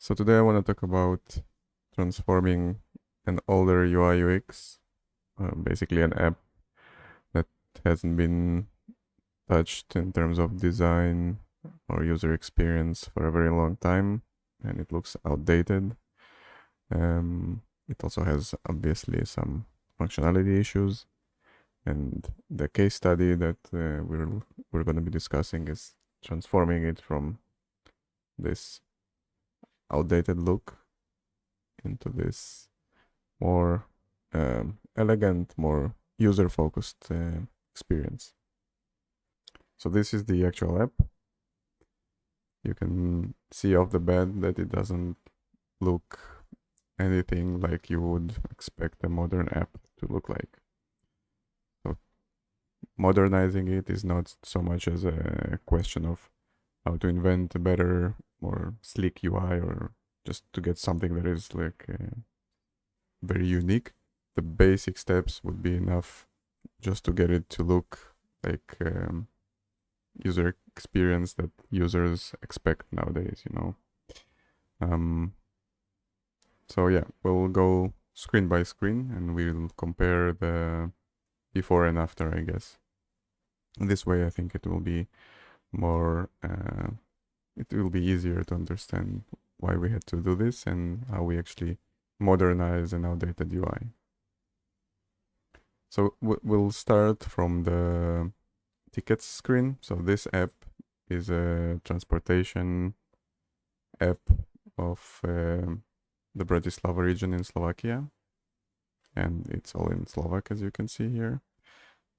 So today I want to talk about transforming an older UI UX, basically an app that hasn't been touched in terms of design or user experience for a very long time, and it looks outdated. It also has obviously some functionality issues, and the case study that we're going to be discussing is transforming it from this outdated look into this more elegant, more user-focused experience. So this is the actual app. You can see off the bat that it doesn't look anything like you would expect a modern app to look like. So modernizing it is not so much as a question of how to invent a better, more sleek UI or just to get something that is like very unique. The basic steps would be enough just to get it to look like user experience that users expect nowadays, So yeah, we'll go screen by screen and we'll compare the before and after, I guess. This way I think it will be more, it will be easier to understand why we had to do this and how we actually modernize an outdated UI. So we'll start from the tickets screen. So this app is a transportation app of the Bratislava region in Slovakia. And it's all in Slovak, as you can see here.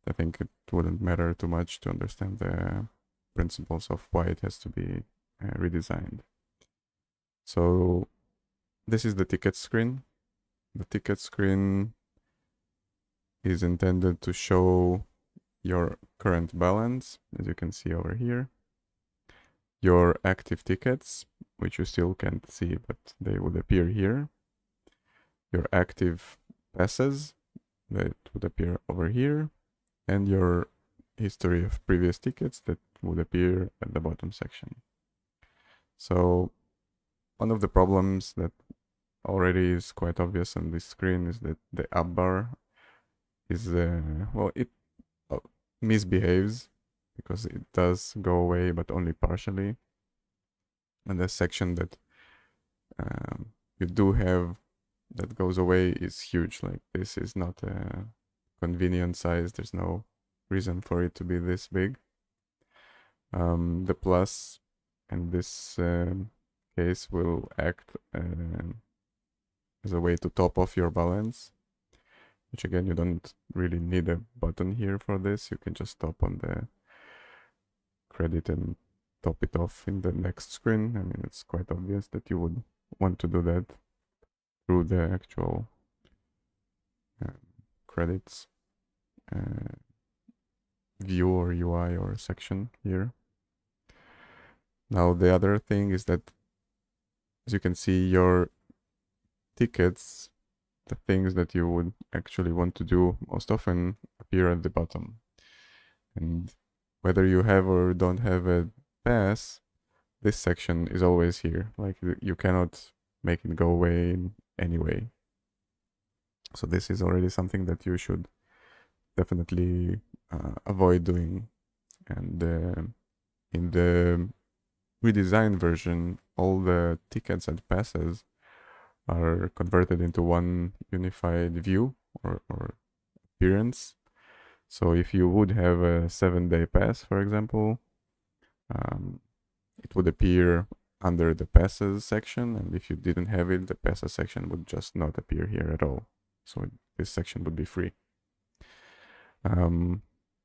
I think it wouldn't matter too much to understand the principles of why it has to be redesigned. So this is the ticket screen. The ticket screen is intended to show your current balance, as you can see over here, your active tickets, which you still can't see, but they would appear here, your active passes that would appear over here, and your history of previous tickets that would appear at the bottom section. So one of the problems that already is quite obvious on this screen is that the up bar is, well, it misbehaves because it does go away, but only partially. And the section that you do have that goes away is huge. Like this is not a convenient size. There's no reason for it to be this big. The plus in this case will act as a way to top off your balance, which again, you don't really need a button here for this. You can just tap on the credit and top it off in the next screen. I mean, it's quite obvious that you would want to do that through the actual credits view or UI or section here. Now, the other thing is that, as you can see, your tickets, the things that you would actually want to do most often appear at the bottom. And whether you have or don't have a pass, this section is always here. Like you cannot make it go away in any way. So this is already something that you should definitely avoid doing. And in the redesigned version, all the tickets and passes are converted into one unified view or appearance. So if you would have a 7-day pass, for example, it would appear under the passes section, and if you didn't have it, the passes section would just not appear here at all. So this section would be free.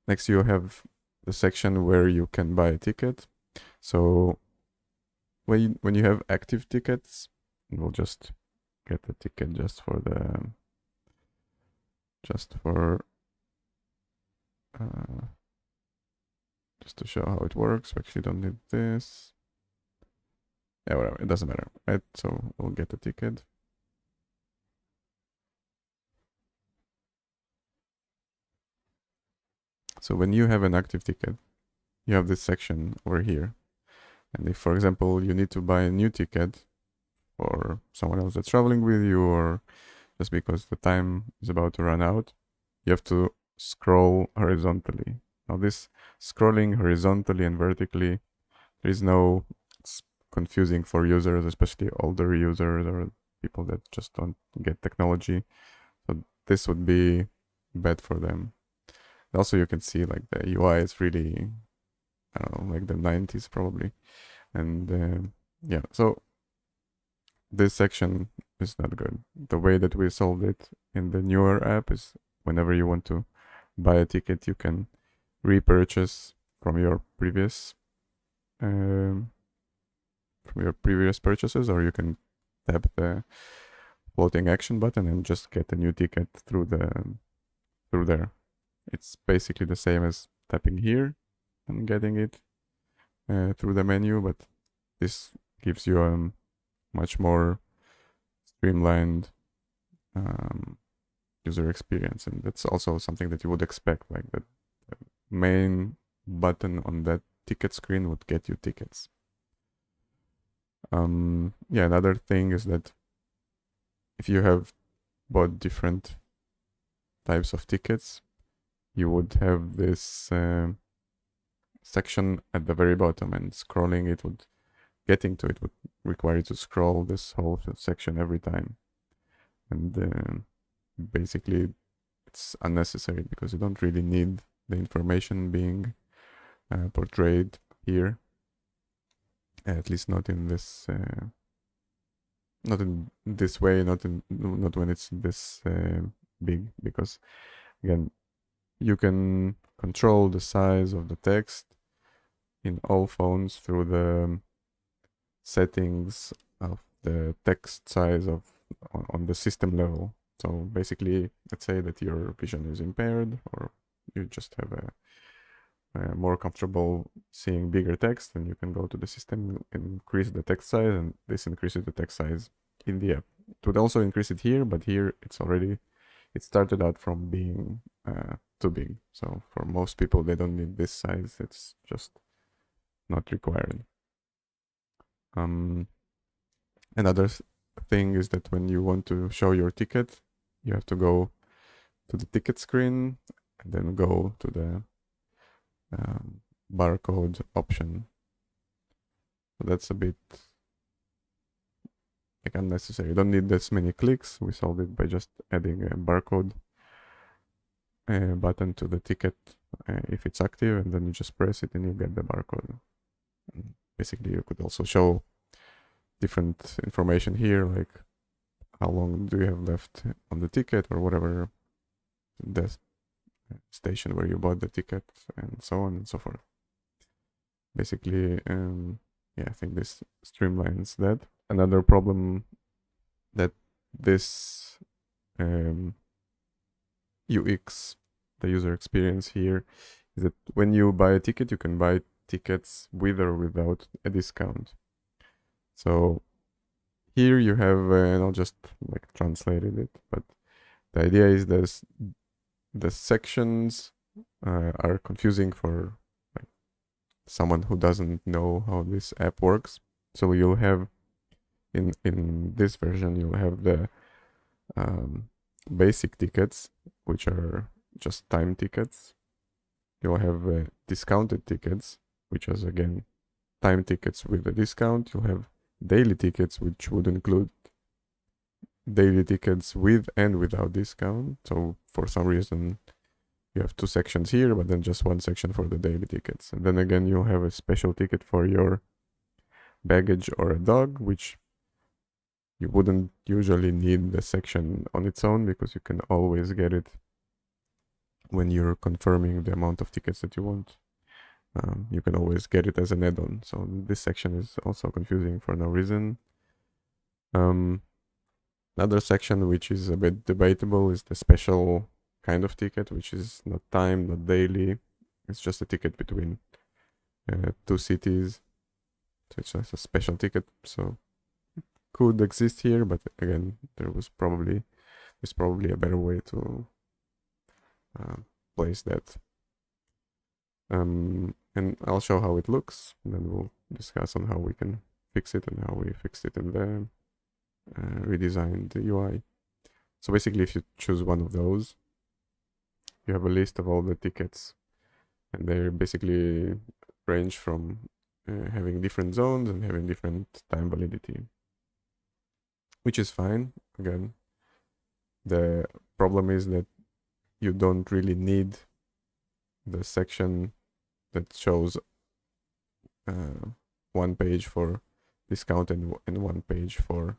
Next, you have the section where you can buy a ticket. So when you have active tickets, we'll just get the ticket just to show how it works. We actually don't need this. Yeah, whatever, it doesn't matter, right? So we'll get the ticket. So when you have an active ticket, you have this section over here. And if, for example, you need to buy a new ticket for someone else that's traveling with you, or just because the time is about to run out, you have to scroll horizontally. Now this scrolling horizontally and vertically, there is no, it's confusing for users, especially older users or people that just don't get technology. So this would be bad for them. Also, you can see like the UI is really, I don't know, like the 90s probably. And yeah, so this section is not good. The way that we solved it in the newer app is whenever you want to buy a ticket, you can repurchase from your previous purchases, or you can tap the floating action button and just get a new ticket through there. It's basically the same as tapping here and getting it through the menu, but this gives you a much more streamlined user experience, and that's also something that you would expect, like the main button on that ticket screen would get you tickets. Yeah, another thing is that if you have bought different types of tickets, you would have this section at the very bottom, and scrolling it would, getting to it would require you to scroll this whole section every time. And basically it's unnecessary because you don't really need the information being portrayed here, at least not in this way, not when it's this big, because again, you can control the size of the text in all phones through the settings of the text size on the system level. So basically, let's say that your vision is impaired, or you just have a more comfortable seeing bigger text, and you can go to the system and increase the text size, and this increases the text size in the app. It would also increase it here, but here it started out from being too big. So for most people, they don't need this size. It's just not required. Another thing is that when you want to show your ticket, you have to go to the ticket screen and then go to the barcode option. So that's a bit like unnecessary. You don't need this many clicks. We solved it by just adding a barcode button to the ticket if it's active, and then you just press it and you get the barcode. And basically, you could also show different information here, like how long do you have left on the ticket, or whatever the station where you bought the ticket, and so on and so forth. Basically, yeah, I think this streamlines that. Another problem that this UX, the user experience here, is that when you buy a ticket, you can buy tickets with or without a discount. So here you have, and I'll just like translated it, but the idea is this: the sections are confusing for like someone who doesn't know how this app works. So you'll have in this version, you'll have the basic tickets, which are just time tickets. You'll have discounted tickets, which is again time tickets with a discount. You'll have daily tickets, which would include daily tickets with and without discount. So for some reason, you have two sections here, but then just one section for the daily tickets. And then again, you'll have a special ticket for your baggage or a dog, which you wouldn't usually need the section on its own, because you can always get it when you're confirming the amount of tickets that you want. You can always get it as an add-on. So this section is also confusing for no reason. Another section which is a bit debatable is the special kind of ticket, which is not time, not daily. It's just a ticket between two cities. So it's just a special ticket. So it could exist here, but again, there's probably a better way to place that. And I'll show how it looks, and then we'll discuss on how we can fix it and how we fixed it in redesigned UI. So basically, if you choose one of those, you have a list of all the tickets, and they basically range from having different zones and having different time validity, which is fine. Again, the problem is that you don't really need the section that shows one page for discount and one page for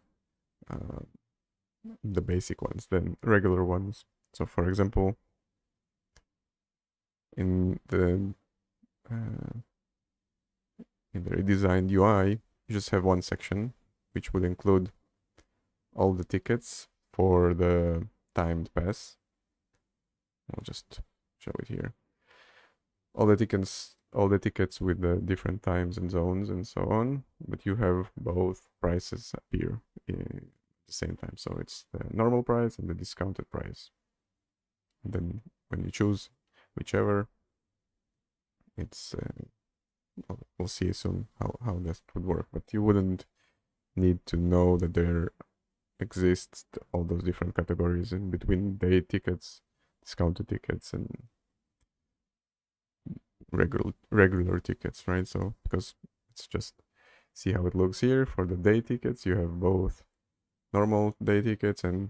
the basic ones, then regular ones. So for example, in the redesigned UI, you just have one section which would include all the tickets for the timed pass. I'll just show it here. All the tickets with the different times and zones and so on, but you have both prices appear at the same time. So it's the normal price and the discounted price. And then when you choose whichever, it's we'll see soon how that would work, but you wouldn't need to know that there exists all those different categories in between day tickets, discounted tickets, and regular tickets, right? So because let's just see how it looks here. For the day tickets, you have both normal day tickets and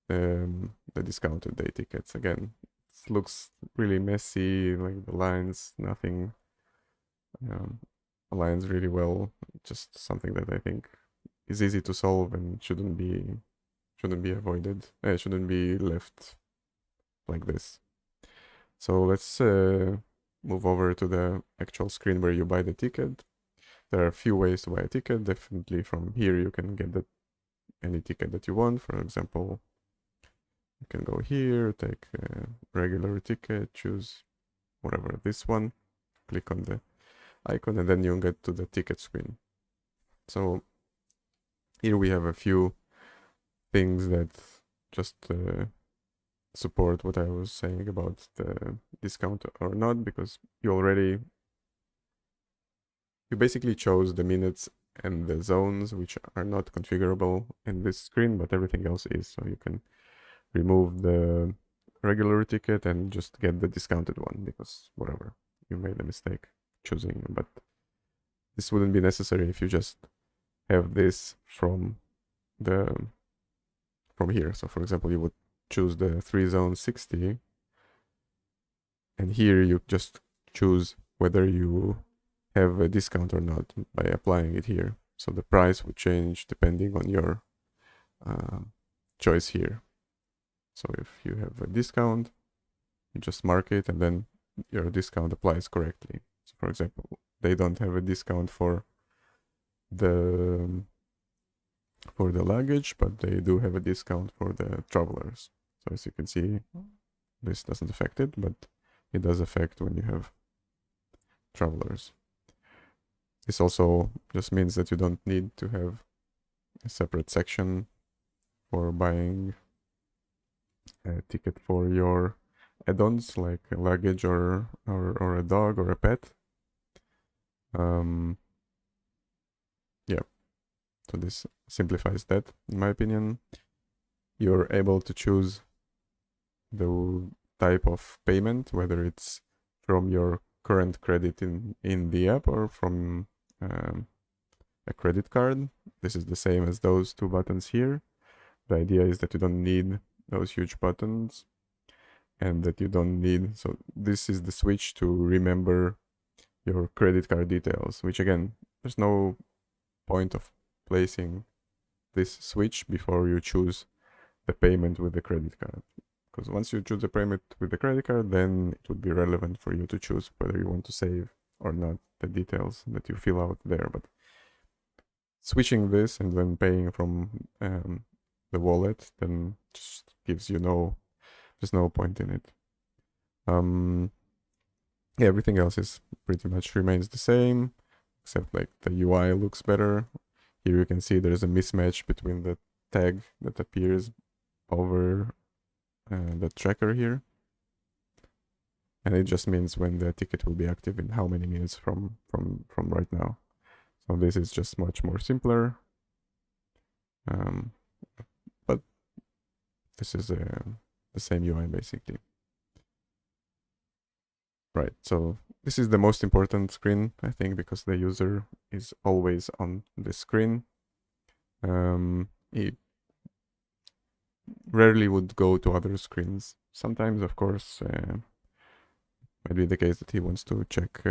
the discounted day tickets. Again, it looks really messy, like the lines, nothing aligns really well. Just something that I think is easy to solve and shouldn't be avoided. Shouldn't be left like this. So let's move over to the actual screen where you buy the ticket. There are a few ways to buy a ticket. Definitely from here you can get any ticket that you want. For example, you can go here, take a regular ticket, choose whatever, this one, click on the icon, and then you get to the ticket screen. So here we have a few things that just support what I was saying about the discount or not, because you basically chose the minutes and the zones, which are not configurable in this screen, but everything else is. So you can remove the regular ticket and just get the discounted one, because whatever, you made a mistake choosing. But this wouldn't be necessary if you just have this from here. So for example, you would choose the 3 zone 60, and here you just choose whether you have a discount or not by applying it here. So the price would change depending on your choice here. So if you have a discount, you just mark it, and then your discount applies correctly. So for example, they don't have a discount for the luggage, but they do have a discount for the travelers. So as you can see, this doesn't affect it, but it does affect when you have travelers. This also just means that you don't need to have a separate section for buying a ticket for your add-ons, like a luggage or a dog or a pet. Yeah, so this simplifies that, in my opinion. You're able to choose the type of payment, whether it's from your current credit in the app or from a credit card. This is the same as those two buttons here. The idea is that you don't need those huge buttons, and that you don't need, so this is the switch to remember your credit card details, which again, there's no point of placing this switch before you choose the payment with the credit card, because once you choose the payment with the credit card, then it would be relevant for you to choose whether you want to save or not the details that you fill out there. But switching this and then paying from the wallet, then just gives you there's no point in it. Yeah, everything else is pretty much remains the same, except like the UI looks better. Here you can see there's a mismatch between the tag that appears over the tracker here, and it just means when the ticket will be active in how many minutes from right now. So this is just much more simpler. Um, but this is the same UI basically. Right, so this is the most important screen, I think, because the user is always on the screen. He rarely would go to other screens. Sometimes, of course, might be the case that he wants to check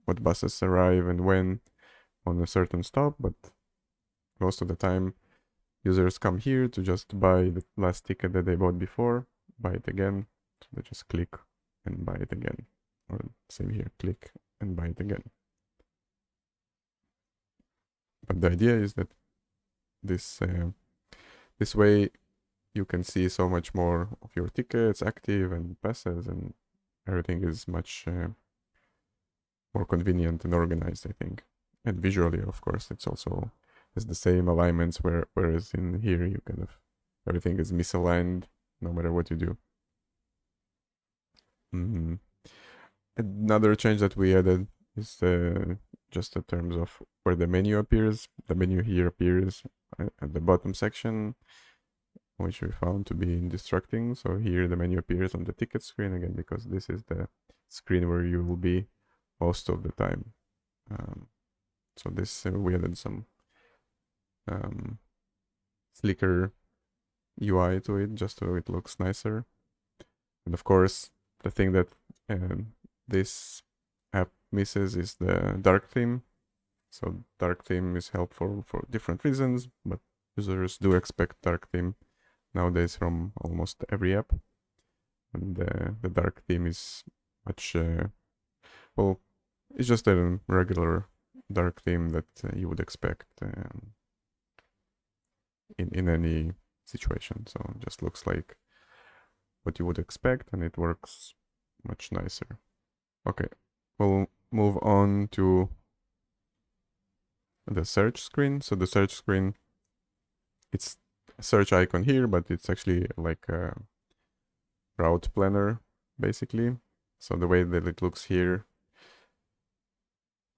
what buses arrive and when on a certain stop, but most of the time users come here to just buy the last ticket that they bought before, buy it again, so they just click and buy it again. Or same here, click and buy it again. But the idea is that this way you can see so much more of your tickets active and passes, and everything is much more convenient and organized, I think. And visually, of course, it's also has the same alignments, whereas in here you kind of everything is misaligned no matter what you do. Another change that we added is just in terms of where the menu appears. The menu here appears at the bottom section, which we found to be distracting. So here the menu appears on the ticket screen again, because this is the screen where you will be most of the time. So this we added some slicker UI to it, just so it looks nicer. And of course, the thing that this app misses is the dark theme. So dark theme is helpful for different reasons, but users do expect dark theme nowadays from almost every app. And the dark theme is much, well, it's just a regular dark theme that you would expect in any situation. So it just looks like what you would expect, and it works much nicer. Okay, we'll move on to the search screen. So the search screen, it's a search icon here, but it's actually like a route planner, basically. So the way that it looks here,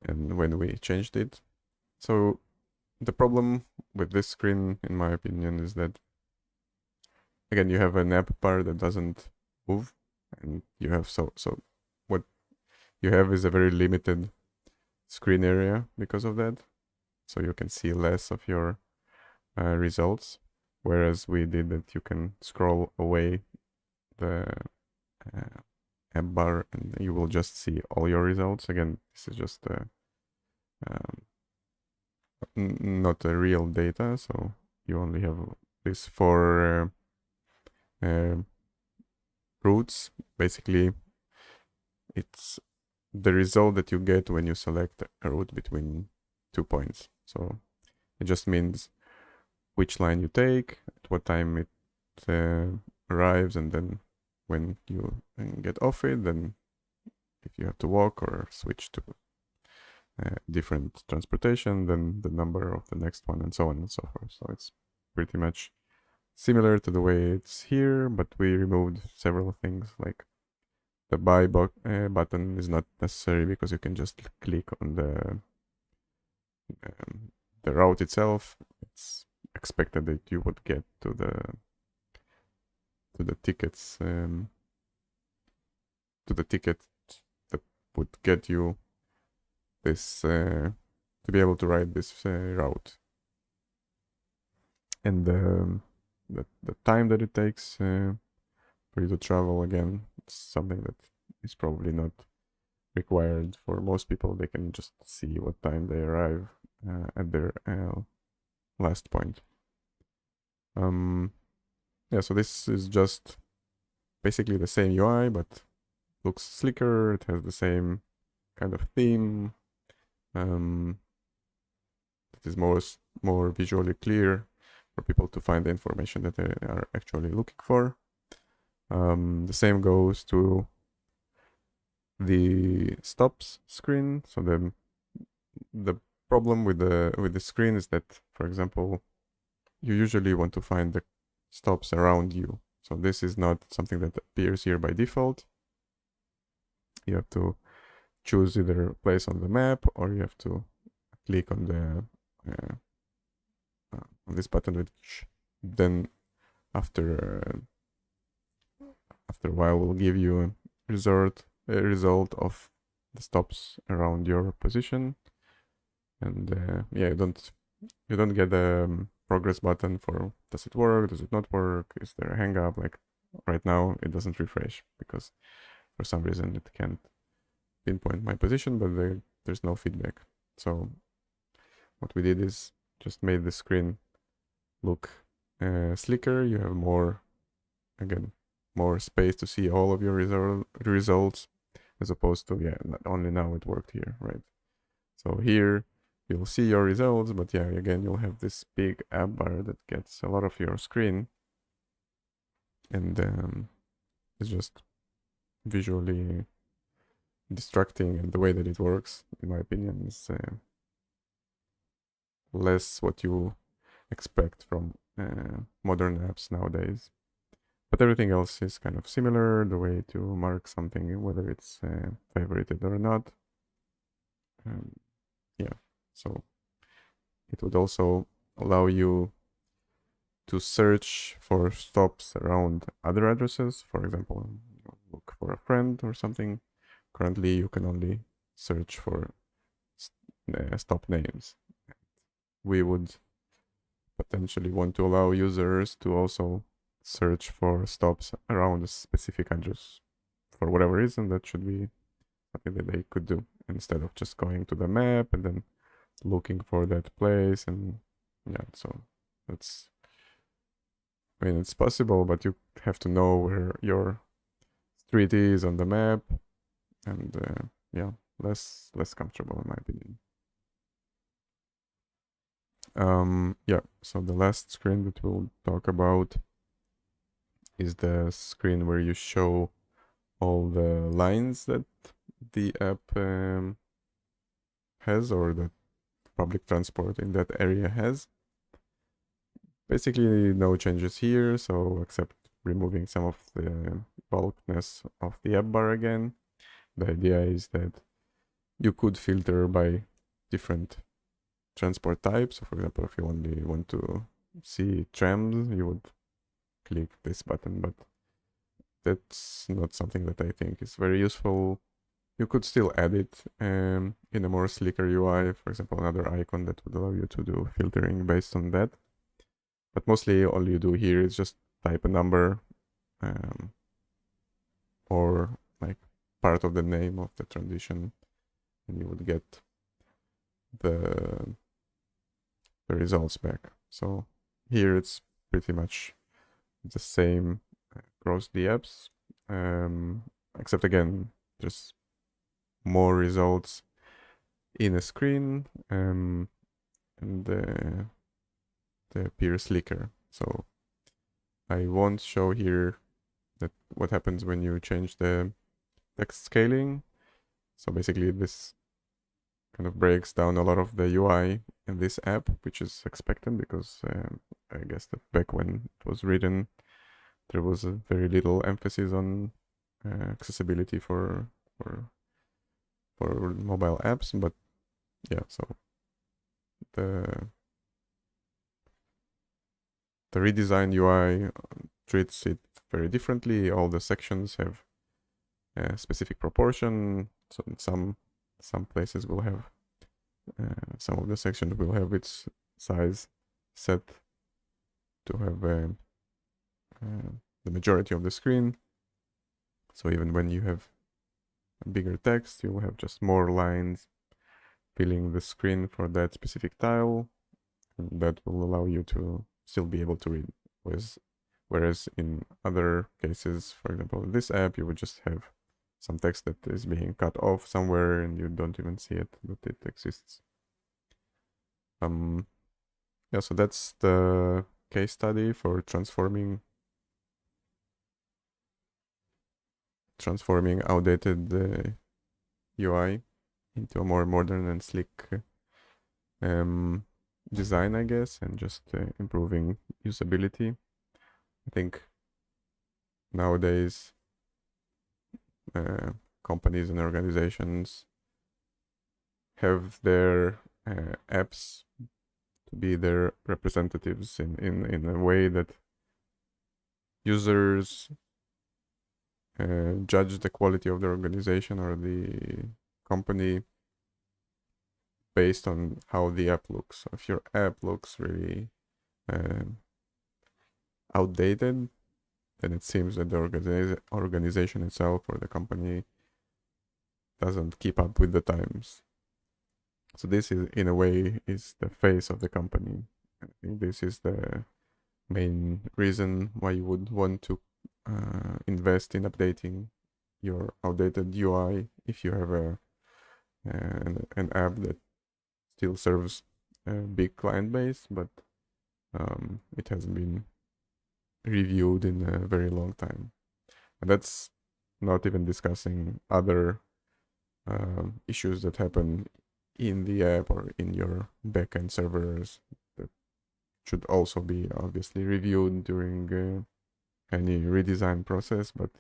and when we changed it. So the problem with this screen, in my opinion, is that, again, you have an app bar that doesn't move, and you have so what you have is a very limited screen area because of that. So you can see less of your results, whereas we did that you can scroll away the app bar and you will just see all your results. Again, this is just not a real data, so you only have this for routes. Basically, it's the result that you get when you select a route between 2 points. So it just means which line you take, at what time it arrives, and then when you get off it, then if you have to walk or switch to different transportation, then the number of the next one, and so on and so forth. So it's pretty much similar to the way it's here, but we removed several things, like the buy button is not necessary because you can just click on the route itself. It's expected that you would get to the tickets to the ticket that would get you this to be able to ride this route. And the time that it takes for you to travel, again, it's something that is probably not required for most people. They can just see what time they arrive at their last point. Yeah, so this is just basically the same UI, but looks slicker. It has the same kind of theme. It is more visually clear for people to find the information that they are actually looking for. The same goes to the stops screen. So the problem with the screen is that, for example, you usually want to find the stops around you. So this is not something that appears here by default. You have to choose either place on the map, or you have to click on the this button, which then after a while will give you a result of the stops around your position. And yeah, you don't get a progress button for does it work, does it not work, is there a hang up. Like right now it doesn't refresh because for some reason it can't pinpoint my position, but there's no feedback. So what we did is just made the screen look slicker. You have more space to see all of your results, as opposed to, yeah, only now it worked here, right? So here you'll see your results, but yeah, again, you'll have this big app bar that gets a lot of your screen, and it's just visually distracting, and the way that it works, in my opinion, is less what you expect from modern apps nowadays. But everything else is kind of similar, the way to mark something, whether it's favorited or not. Yeah, so it would also allow you to search for stops around other addresses. For example, look for a friend or something. Currently, you can only search for stop names. We would potentially want to allow users to also search for stops around a specific address. For whatever reason, that should be something that they could do instead of just going to the map and then looking for that place. And yeah, so that's, I mean, it's possible, but you have to know where your street is on the map, and yeah, less comfortable in my opinion. Yeah, so the last screen that we'll talk about is the screen where you show all the lines that the app has, or that public transport in that area has. Basically no changes here, so except removing some of the bulkness of the app bar again. The idea is that you could filter by different transport types. So for example, if you only want to see trams, you would click this button, but that's not something that I think is very useful. You could still add it in a more slicker UI, for example, another icon that would allow you to do filtering based on that. But mostly all you do here is just type a number or like part of the name of the transition, and you would get the results back. So here it's pretty much the same across the apps, except again, there's more results in a screen, and they appear slicker. So I won't show here that what happens when you change the text scaling. So basically this kind of breaks down a lot of the UI in this app, which is expected because I guess that back when it was written, there was a very little emphasis on accessibility for mobile apps. But yeah, so the redesigned UI treats it very differently. All the sections have a specific proportion. So in some places will have some of the sections will have its size set to have the majority of the screen. So even when you have bigger text, you will have just more lines filling the screen for that specific tile, and that will allow you to still be able to read. Whereas in other cases, for example, in this app, you would just have some text that is being cut off somewhere and you don't even see it, but it exists. Yeah, so that's the case study for transforming outdated UI into a more modern and slick design, I guess, and just improving usability. I think nowadays companies and organizations have their apps to be their representatives in a way that users judge the quality of the organization or the company based on how the app looks. So if your app looks really outdated, then it seems that the organization itself or the company doesn't keep up with the times. So this is, in a way, is the face of the company. I think this is the main reason why you would want to invest in updating your outdated UI if you have an app that still serves a big client base, but it hasn't been reviewed in a very long time. And that's not even discussing other issues that happen in the app or in your backend servers that should also be obviously reviewed during any redesign process. But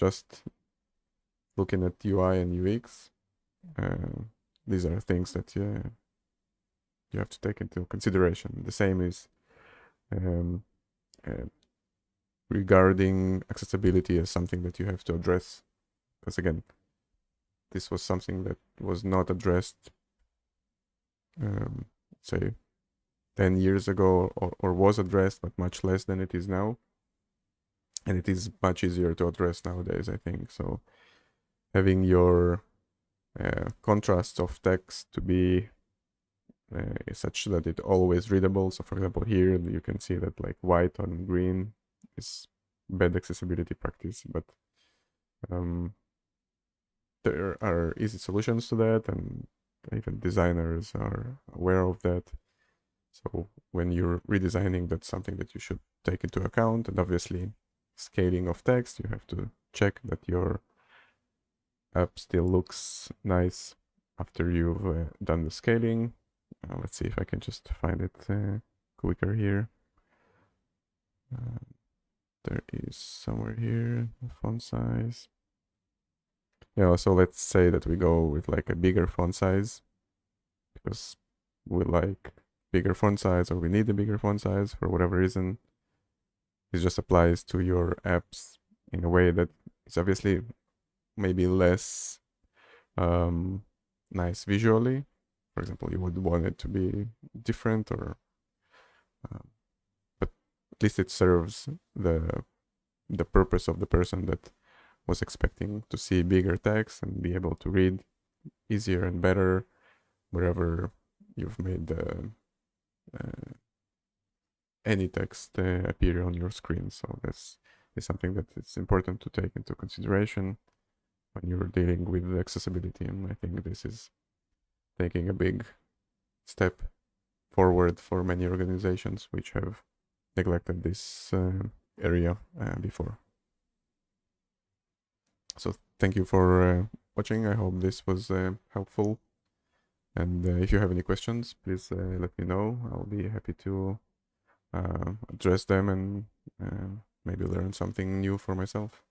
just looking at UI and UX, these are things that you have to take into consideration. The same is regarding accessibility as something that you have to address, because again, this was something that was not addressed say 10 years ago, or was addressed, but much less than it is now, and it is much easier to address nowadays, I think. So having your contrast of text to be such that it always readable. So for example, here you can see that like white on green is bad accessibility practice, but there are easy solutions to that, and even designers are aware of that. So when you're redesigning, that's something that you should take into account. And obviously, scaling of text, you have to check that your app still looks nice after you've done the scaling. Let's see if I can just find it quicker here. There is somewhere here, the font size. Yeah, so let's say that we go with like a bigger font size because we like bigger font size, or we need a bigger font size for whatever reason. This just applies to your apps in a way that it's obviously maybe less nice visually. For example, you would want it to be different, or but at least it serves the purpose of the person that was expecting to see bigger text and be able to read easier and better wherever you've made any text appear on your screen. So this is something that it's important to take into consideration when you're dealing with accessibility, and I think this is taking a big step forward for many organizations which have neglected this area before. So thank you for watching. I hope this was helpful, and if you have any questions, please let me know. I'll be happy to address them and maybe learn something new for myself.